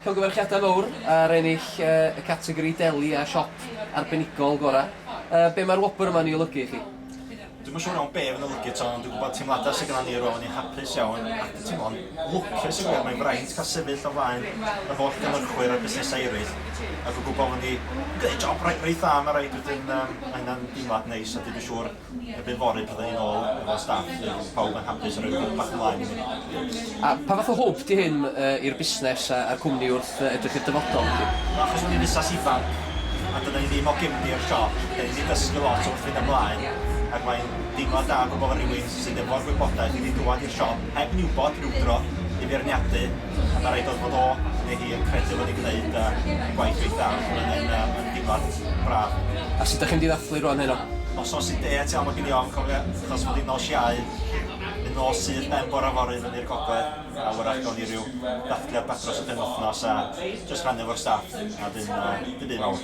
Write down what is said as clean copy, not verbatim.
Llongyfarchiadau mawr ar ennill y categori deli a siop arbenigol gorau. Be mae'r wobr yma'n ei olygu i chi? Dwi'n yn siŵr iawn be fy'n olygu eto, ond dwi'n gwybod teimladau sydd gyda ni rwan ni'n hapus iawn ac dwi'n teimlo'n lwcus i gwir. Mae'n fraint cael sefyll o flaen y holl gynhyrchwyr a busnesau eraill. A dwi'n gwybod bod ni'n gwneud job reit dda, mae rhaid wedyn mae'n deimlad neis a dwi'n siŵr erbyn fory byddwn ni'n ôl efo staff, pawb yn hapus a rhywun bach ymlaen i ni. A pa fath o hwb di hyn i'r busnes a'r cwmni wrth edrych i'r dyfodol? Achos ni'n busnes ifanc a dyna ni ddim o gymryd i'r siop, dyna ni wedi dysgu lot wrth fynd ymlaen. Ac mae'n deimlad da gwybod rhywun sydd efo'r gwybodaeth wedi dŵad i'r siop heb niwbod rhywdro i feirniadu, a mae rhaid oedd bod o neu hi yn credu fod i'n gwneud gwaith gweith da, mae'n deimlad braf. A sut ydych chi'n ddathlu rwan heno? Os oes i'n det iawn mae gen i ofn cofio, achos fod i'n nos iau, yn nos sydd ben bore fory fyny i'r gogledd, a wrach gawn ni ryw ddathliad batros y penwythnos a jyst rhannu efo'r staff, a dyn byd mawr.